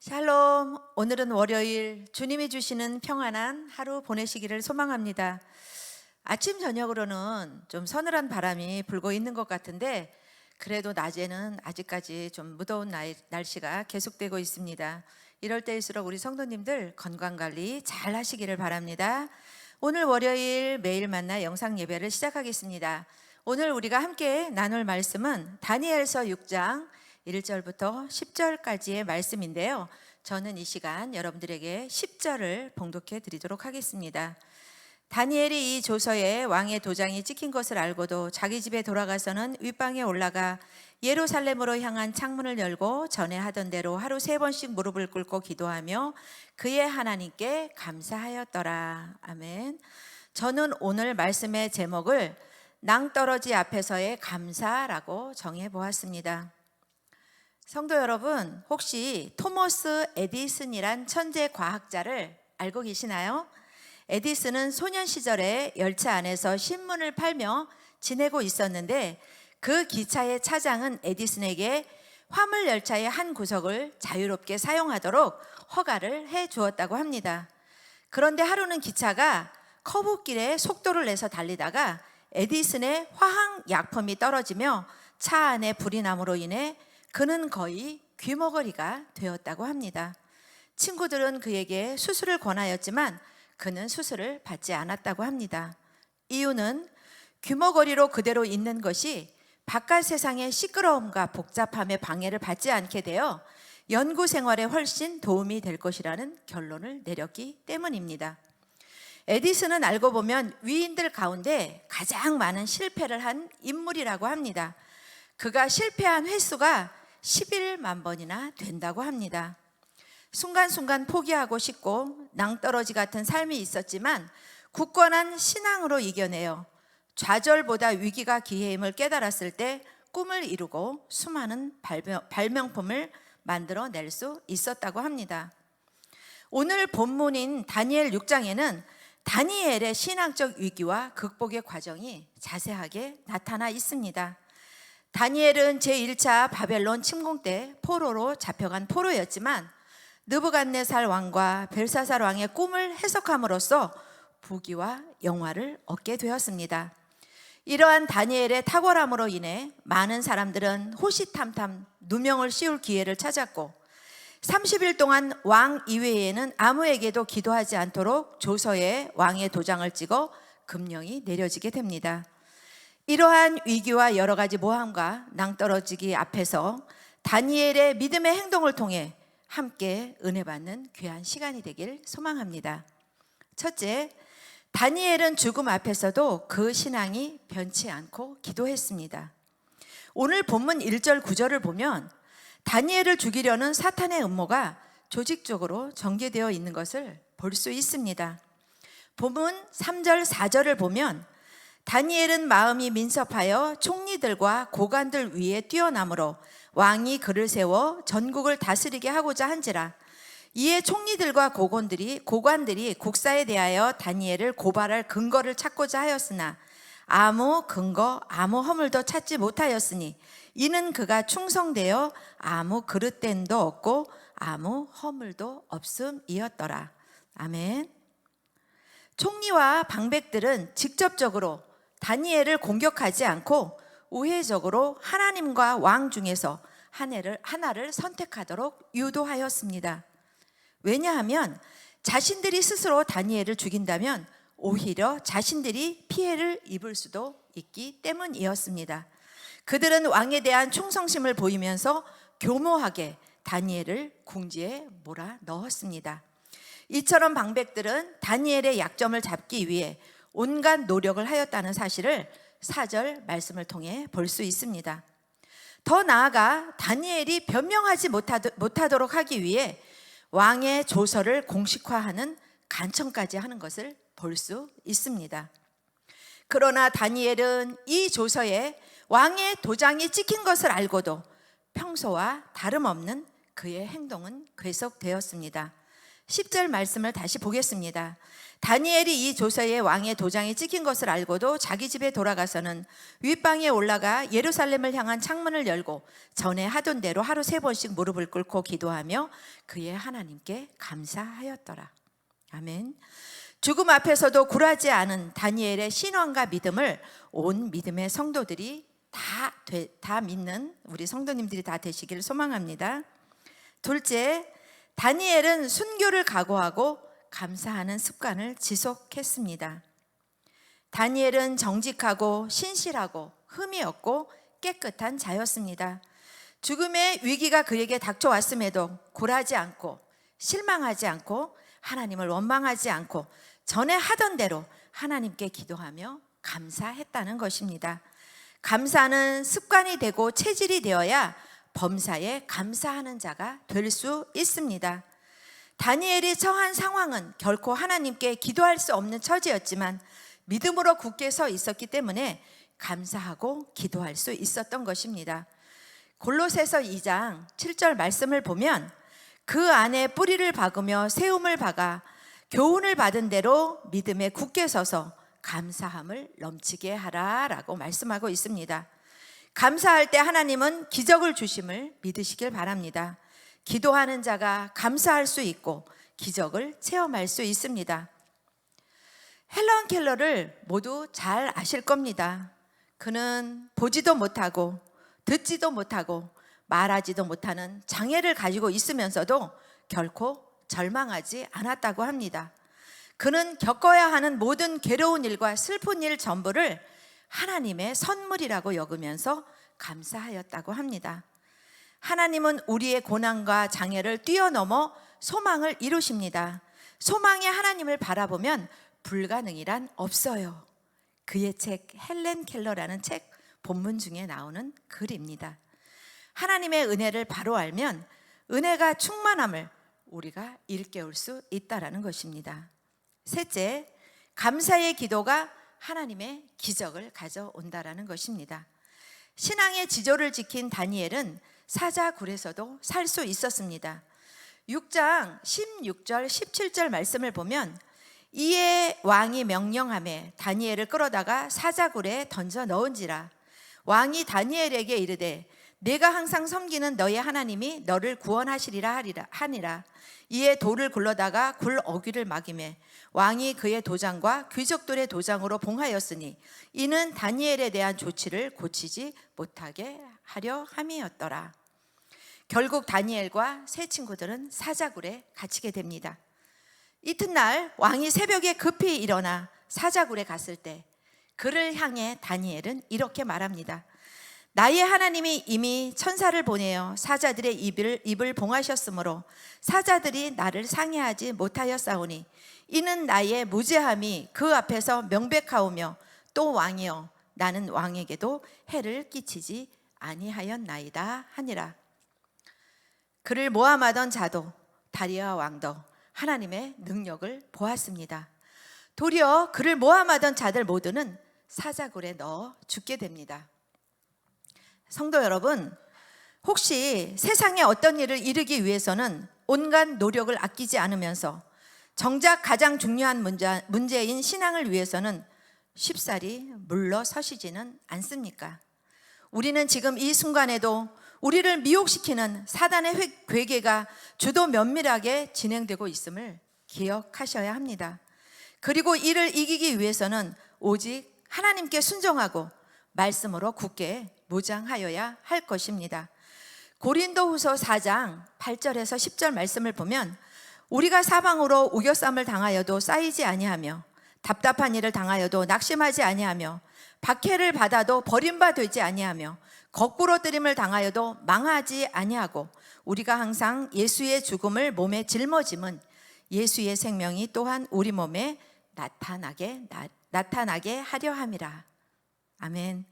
샬롬. 오늘은 월요일, 주님이 주시는 평안한 하루 보내시기를 소망합니다. 아침 저녁으로는 좀 서늘한 바람이 불고 있는 것 같은데 그래도 낮에는 아직까지 좀 무더운 날씨가 계속되고 있습니다. 이럴 때일수록 우리 성도님들 건강관리 잘 하시기를 바랍니다. 오늘 월요일 매일 만나 영상 예배를 시작하겠습니다. 오늘 우리가 함께 나눌 말씀은 다니엘서 6장 1절부터 10절까지의 말씀인데요. 저는 이 시간 여러분들에게 10절을 봉독해 드리도록 하겠습니다. 다니엘이 이 조서에 왕의 도장이 찍힌 것을 알고도 자기 집에 돌아가서는 윗방에 올라가 예루살렘으로 향한 창문을 열고 전에 하던 대로 하루 3번씩 무릎을 꿇고 기도하며 그의 하나님께 감사하였더라. 아멘. 저는 오늘 말씀의 제목을 낭떠러지 앞에서의 감사라고 정해 보았습니다. 성도 여러분, 혹시 토머스 에디슨이란 천재 과학자를 알고 계시나요? 에디슨은 소년 시절에 열차 안에서 신문을 팔며 지내고 있었는데 그 기차의 차장은 에디슨에게 화물 열차의 한 구석을 자유롭게 사용하도록 허가를 해 주었다고 합니다. 그런데 하루는 기차가 커브길에 속도를 내서 달리다가 에디슨의 화학약품이 떨어지며 차 안에 불이 남으로 인해 그는 거의 귀머거리가 되었다고 합니다. 친구들은 그에게 수술을 권하였지만 그는 수술을 받지 않았다고 합니다. 이유는 귀머거리로 그대로 있는 것이 바깥 세상의 시끄러움과 복잡함에 방해를 받지 않게 되어 연구 생활에 훨씬 도움이 될 것이라는 결론을 내렸기 때문입니다. 에디슨은 알고 보면 위인들 가운데 가장 많은 실패를 한 인물이라고 합니다. 그가 실패한 횟수가 11만 번이나 된다고 합니다. 순간순간 포기하고 싶고 낭떠러지 같은 삶이 있었지만 굳건한 신앙으로 이겨내어 좌절보다 위기가 기회임을 깨달았을 때 꿈을 이루고 수많은 발명품을 만들어낼 수 있었다고 합니다. 오늘 본문인 다니엘 6장에는 다니엘의 신앙적 위기와 극복의 과정이 자세하게 나타나 있습니다. 다니엘은 제1차 바벨론 침공 때 포로로 잡혀간 포로였지만 느부갓네살 왕과 벨사살 왕의 꿈을 해석함으로써 부귀와 영화를 얻게 되었습니다. 이러한 다니엘의 탁월함으로 인해 많은 사람들은 호시탐탐 누명을 씌울 기회를 찾았고 30일 동안 왕 이외에는 아무에게도 기도하지 않도록 조서에 왕의 도장을 찍어 금령이 내려지게 됩니다. 이러한 위기와 여러 가지 모함과 낭떠러지기 앞에서 다니엘의 믿음의 행동을 통해 함께 은혜 받는 귀한 시간이 되길 소망합니다. 첫째, 다니엘은 죽음 앞에서도 그 신앙이 변치 않고 기도했습니다. 오늘 본문 1절 9절을 보면 다니엘을 죽이려는 사탄의 음모가 조직적으로 전개되어 있는 것을 볼 수 있습니다. 본문 3절 4절을 보면 다니엘은 마음이 민첩하여 총리들과 고관들 위에 뛰어나므로 왕이 그를 세워 전국을 다스리게 하고자 한지라. 이에 총리들과 고관들이 국사에 대하여 다니엘을 고발할 근거를 찾고자 하였으나 아무 근거 아무 허물도 찾지 못하였으니 이는 그가 충성되어 아무 그릇됨도 없고 아무 허물도 없음이었더라. 아멘. 총리와 방백들은 직접적으로 다니엘을 공격하지 않고 우회적으로 하나님과 왕 중에서 하나를 선택하도록 유도하였습니다. 왜냐하면 자신들이 스스로 다니엘을 죽인다면 오히려 자신들이 피해를 입을 수도 있기 때문이었습니다. 그들은 왕에 대한 충성심을 보이면서 교모하게 다니엘을 궁지에 몰아 넣었습니다. 이처럼 방백들은 다니엘의 약점을 잡기 위해 온갖 노력을 하였다는 사실을 4절 말씀을 통해 볼 수 있습니다. 더 나아가 다니엘이 변명하지 못하도록 하기 위해 왕의 조서를 공식화하는 간청까지 하는 것을 볼 수 있습니다. 그러나 다니엘은 이 조서에 왕의 도장이 찍힌 것을 알고도 평소와 다름없는 그의 행동은 계속되었습니다. 10절 말씀을 다시 보겠습니다. 다니엘이 이 조서에 왕의 도장이 찍힌 것을 알고도 자기 집에 돌아가서는 윗방에 올라가 예루살렘을 향한 창문을 열고 전에 하던 대로 하루 3번씩 무릎을 꿇고 기도하며 그의 하나님께 감사하였더라. 아멘. 죽음 앞에서도 굴하지 않은 다니엘의 신앙과 믿음을 온 믿음의 성도들이 다 믿는 우리 성도님들이 다 되시기를 소망합니다. 둘째, 다니엘은 순교를 각오하고 감사하는 습관을 지속했습니다. 다니엘은 정직하고 신실하고 흠이 없고 깨끗한 자였습니다. 죽음의 위기가 그에게 닥쳐왔음에도 굴하지 않고 실망하지 않고 하나님을 원망하지 않고 전에 하던 대로 하나님께 기도하며 감사했다는 것입니다. 감사는 습관이 되고 체질이 되어야 범사에 감사하는 자가 될 수 있습니다. 다니엘이 처한 상황은 결코 하나님께 기도할 수 없는 처지였지만 믿음으로 굳게 서 있었기 때문에 감사하고 기도할 수 있었던 것입니다. 골로새서 2장 7절 말씀을 보면 그 안에 뿌리를 박으며 세움을 박아 교훈을 받은 대로 믿음에 굳게 서서 감사함을 넘치게 하라라고 말씀하고 있습니다. 감사할 때 하나님은 기적을 주심을 믿으시길 바랍니다. 기도하는 자가 감사할 수 있고 기적을 체험할 수 있습니다. 헬런 켈러를 모두 잘 아실 겁니다. 그는 보지도 못하고 듣지도 못하고 말하지도 못하는 장애를 가지고 있으면서도 결코 절망하지 않았다고 합니다. 그는 겪어야 하는 모든 괴로운 일과 슬픈 일 전부를 하나님의 선물이라고 여기면서 감사하였다고 합니다. 하나님은 우리의 고난과 장애를 뛰어넘어 소망을 이루십니다. 소망의 하나님을 바라보면 불가능이란 없어요. 그의 책 헬렌 켈러라는 책 본문 중에 나오는 글입니다. 하나님의 은혜를 바로 알면 은혜가 충만함을 우리가 일깨울 수 있다라는 것입니다. 셋째, 감사의 기도가 하나님의 기적을 가져온다라는 것입니다. 신앙의 지조를 지킨 다니엘은 사자굴에서도 살 수 있었습니다. 6장 16절 17절 말씀을 보면 이에 왕이 명령하매 다니엘을 끌어다가 사자굴에 던져 넣은지라. 왕이 다니엘에게 이르되 내가 항상 섬기는 너의 하나님이 너를 구원하시리라 하니라. 이에 돌을 굴러다가 굴 어귀를 막이매 왕이 그의 도장과 귀족들의 도장으로 봉하였으니 이는 다니엘에 대한 조치를 고치지 못하게 하려 함이었더라. 결국 다니엘과 세 친구들은 사자굴에 갇히게 됩니다. 이튿날 왕이 새벽에 급히 일어나 사자굴에 갔을 때 그를 향해 다니엘은 이렇게 말합니다. 나의 하나님이 이미 천사를 보내어 사자들의 입을 봉하셨으므로 사자들이 나를 상해하지 못하였사오니 이는 나의 무죄함이 그 앞에서 명백하오며 또 왕이여 나는 왕에게도 해를 끼치지 아니하였나이다 하니라. 그를 모함하던 자도 다리아 왕도 하나님의 능력을 보았습니다. 도리어 그를 모함하던 자들 모두는 사자굴에 넣어 죽게 됩니다. 성도 여러분, 혹시 세상에 어떤 일을 이루기 위해서는 온갖 노력을 아끼지 않으면서 정작 가장 중요한 문제인 신앙을 위해서는 쉽사리 물러서시지는 않습니까? 우리는 지금 이 순간에도 우리를 미혹시키는 사단의 괴계가 주도 면밀하게 진행되고 있음을 기억하셔야 합니다. 그리고 이를 이기기 위해서는 오직 하나님께 순종하고 말씀으로 굳게 무장하여야 할 것입니다. 고린도후서 4장 8절에서 10절 말씀을 보면 우리가 사방으로 우겨쌈을 당하여도 쌓이지 아니하며 답답한 일을 당하여도 낙심하지 아니하며 박해를 받아도 버림받지 아니하며 거꾸로 뜨림을 당하여도 망하지 아니하고 우리가 항상 예수의 죽음을 몸에 짊어짐은 예수의 생명이 또한 우리 몸에 나타나게 하려 함이라. 아멘.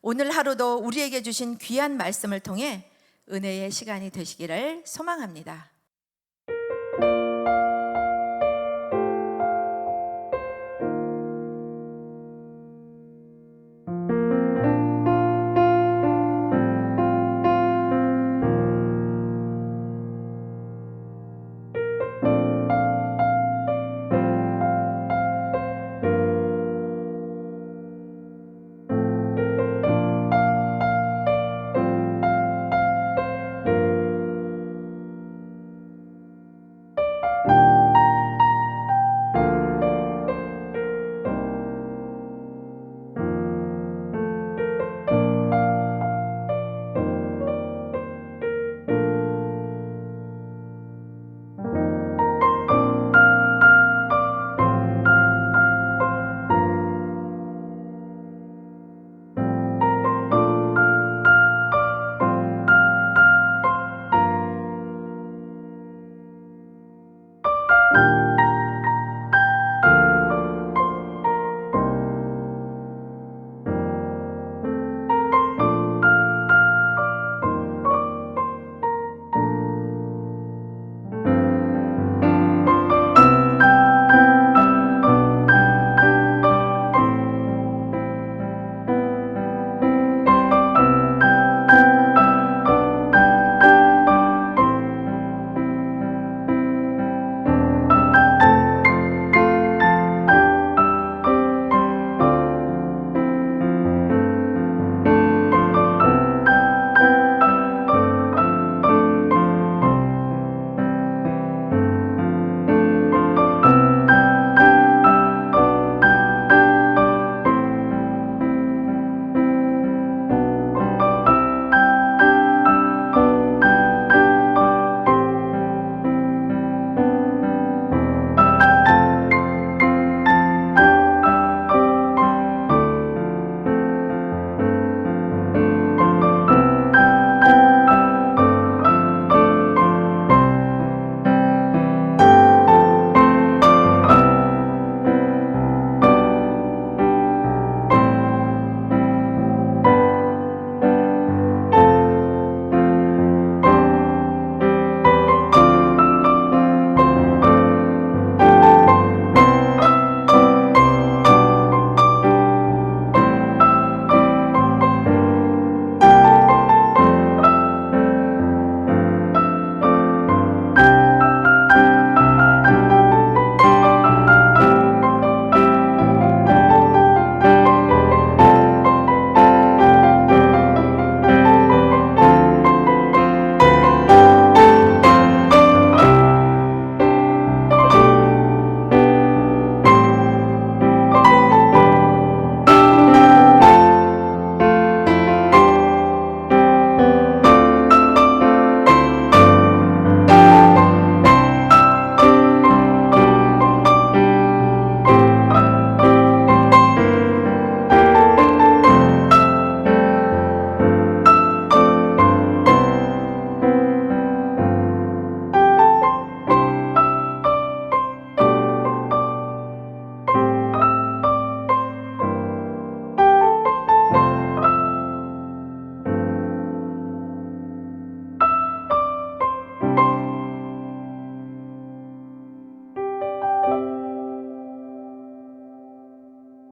오늘 하루도 우리에게 주신 귀한 말씀을 통해 은혜의 시간이 되시기를 소망합니다.